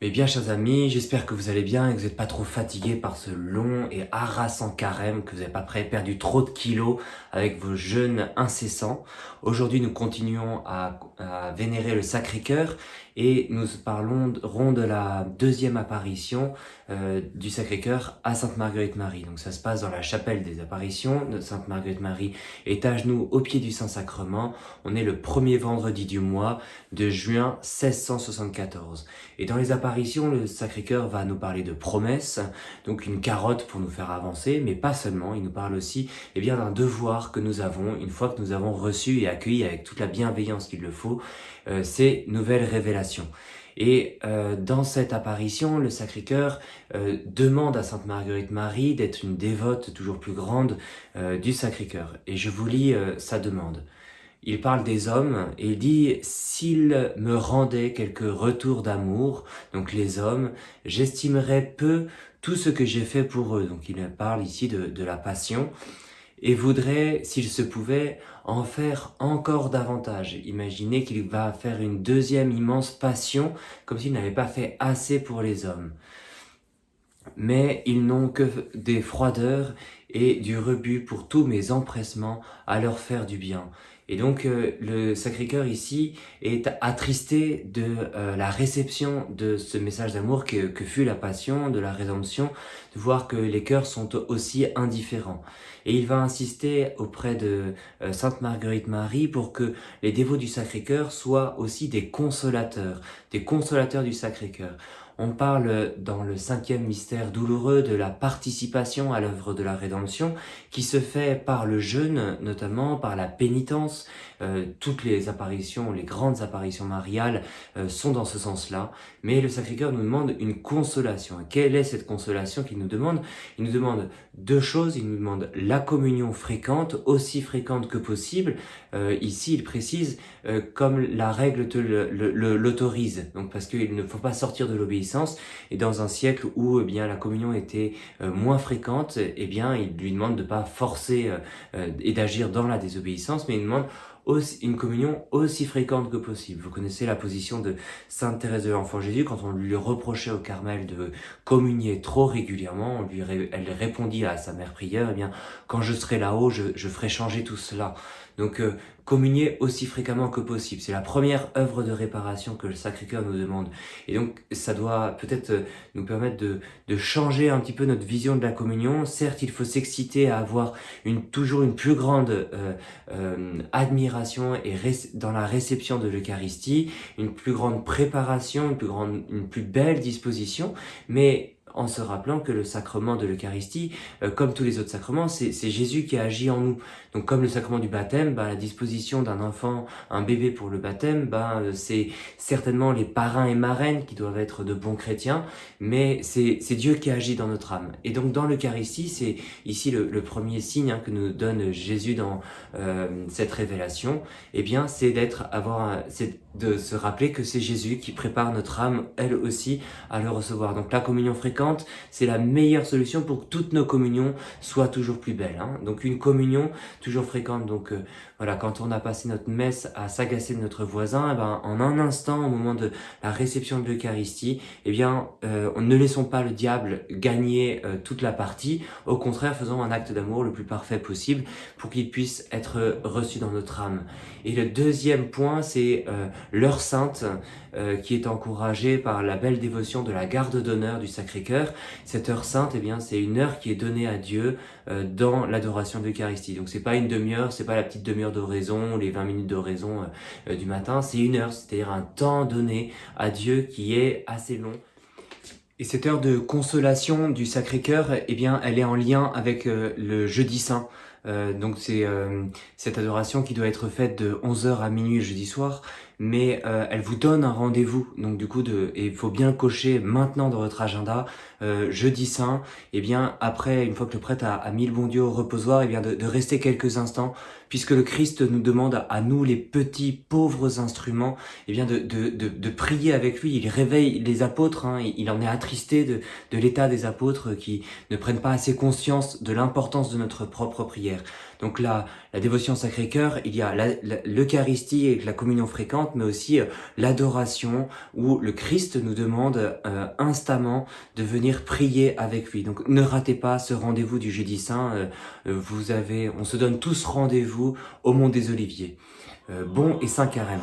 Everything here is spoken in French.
Mais bien, chers amis, j'espère que vous allez bien et que vous n'êtes pas trop fatigués par ce long et harassant carême, que vous n'avez pas perdu trop de kilos avec vos jeûnes incessants. Aujourd'hui, nous continuons à vénérer le Sacré-Cœur et nous parlerons de la deuxième apparition du Sacré-Cœur à Sainte Marguerite Marie. Donc ça se passe dans la chapelle des apparitions de Sainte Marguerite Marie est à genoux au pied du Saint-Sacrement. On est le premier vendredi du mois de juin 1674. Et dans les apparitions, le Sacré-Cœur va nous parler de promesses, donc une carotte pour nous faire avancer, mais pas seulement, il nous parle aussi d'un devoir que nous avons, une fois que nous avons reçu et accueilli avec toute la bienveillance qu'il le faut, ces nouvelles révélations. Et dans cette apparition, le Sacré-Cœur demande à Sainte Marguerite Marie d'être une dévote toujours plus grande du Sacré-Cœur. Et je vous lis sa demande. Il parle des hommes et il dit « S'ils me rendaient quelques retours d'amour, donc les hommes, j'estimerais peu tout ce que j'ai fait pour eux. » Donc il parle ici de la passion et voudrait, s'il se pouvait, en faire encore davantage. Imaginez qu'il va faire une deuxième immense passion, comme s'il n'avait pas fait assez pour les hommes. Mais ils n'ont que des froideurs et du rebut pour tous mes empressements à leur faire du bien. Et donc le Sacré-Cœur ici est attristé de la réception de ce message d'amour que fut la passion, de la rédemption, de voir que les cœurs sont aussi indifférents. Et il va insister auprès de Sainte Marguerite Marie pour que les dévots du Sacré-Cœur soient aussi des consolateurs du Sacré-Cœur. On parle dans le 5e mystère douloureux de la participation à l'œuvre de la rédemption qui se fait par le jeûne, notamment par la pénitence. Toutes les apparitions, les grandes apparitions mariales sont dans ce sens-là. Mais le Sacré-Cœur nous demande une consolation. Et quelle est cette consolation qu'il nous demande? Il nous demande deux choses. Il nous demande la communion fréquente, aussi fréquente que possible. Ici, il précise comme la règle l'autorise. Donc parce qu'il ne faut pas sortir de l'obéissance. Et dans un siècle où la communion était moins fréquente, il lui demande de ne pas forcer et d'agir dans la désobéissance, mais il demande une communion aussi fréquente que possible. Vous connaissez la position de Sainte Thérèse de l'Enfant Jésus quand on lui reprochait au Carmel de communier trop régulièrement. Elle répondit à sa mère prière, quand je serai là-haut, je ferai changer tout cela. Donc communier aussi fréquemment que possible. C'est la première œuvre de réparation que le Sacré-Cœur nous demande. Et donc ça doit peut-être nous permettre de changer un petit peu notre vision de la communion. Certes, il faut s'exciter à avoir toujours une plus grande admiration et dans la réception de l'Eucharistie, une plus grande préparation, une plus belle disposition, mais en se rappelant que le sacrement de l'Eucharistie, comme tous les autres sacrements, c'est Jésus qui agit en nous. Donc comme le sacrement du baptême, la disposition d'un enfant, un bébé pour le baptême, c'est certainement les parrains et marraines qui doivent être de bons chrétiens, mais c'est Dieu qui agit dans notre âme. Et donc dans l'Eucharistie, c'est ici le premier signe que nous donne Jésus dans cette révélation, c'est de se rappeler que c'est Jésus qui prépare notre âme, elle aussi, à le recevoir. Donc la communion fréquente, c'est la meilleure solution pour que toutes nos communions soient toujours plus belles. Donc une communion toujours fréquente. Donc quand on a passé notre messe à s'agacer de notre voisin, en un instant, au moment de la réception de l'Eucharistie, ne laissons pas le diable gagner toute la partie. Au contraire, faisons un acte d'amour le plus parfait possible pour qu'il puisse être reçu dans notre âme. Et le deuxième point, c'est l'heure sainte qui est encouragée par la belle dévotion de la garde d'honneur du Sacré-Cœur. Cette heure sainte, c'est une heure qui est donnée à Dieu dans l'adoration de l'Eucharistie. Donc c'est pas une demi-heure, c'est pas la petite demi-heure d'oraison, les 20 minutes d'oraison du matin, c'est une heure, c'est-à-dire un temps donné à Dieu qui est assez long. Et cette heure de consolation du Sacré-Cœur, elle est en lien avec le jeudi saint. Donc c'est cette adoration qui doit être faite de 11h à minuit jeudi soir, mais elle vous donne un rendez-vous. Donc du coup, et il faut bien cocher maintenant dans votre agenda jeudi saint. Après, une fois que le prêtre a mis le bon Dieu au reposoir, de rester quelques instants, puisque le Christ nous demande à nous, les petits pauvres instruments, de prier avec lui. Il réveille les apôtres. Il en est attristé de l'état des apôtres qui ne prennent pas assez conscience de l'importance de notre propre prière. Donc la dévotion au Sacré-Cœur, il y a l'Eucharistie et la communion fréquente, présente, mais aussi l'adoration où le Christ nous demande instamment de venir prier avec lui. Donc ne ratez pas ce rendez-vous du Jeudi Saint. On se donne tous rendez-vous au Mont des Oliviers. Bon et Saint Carême.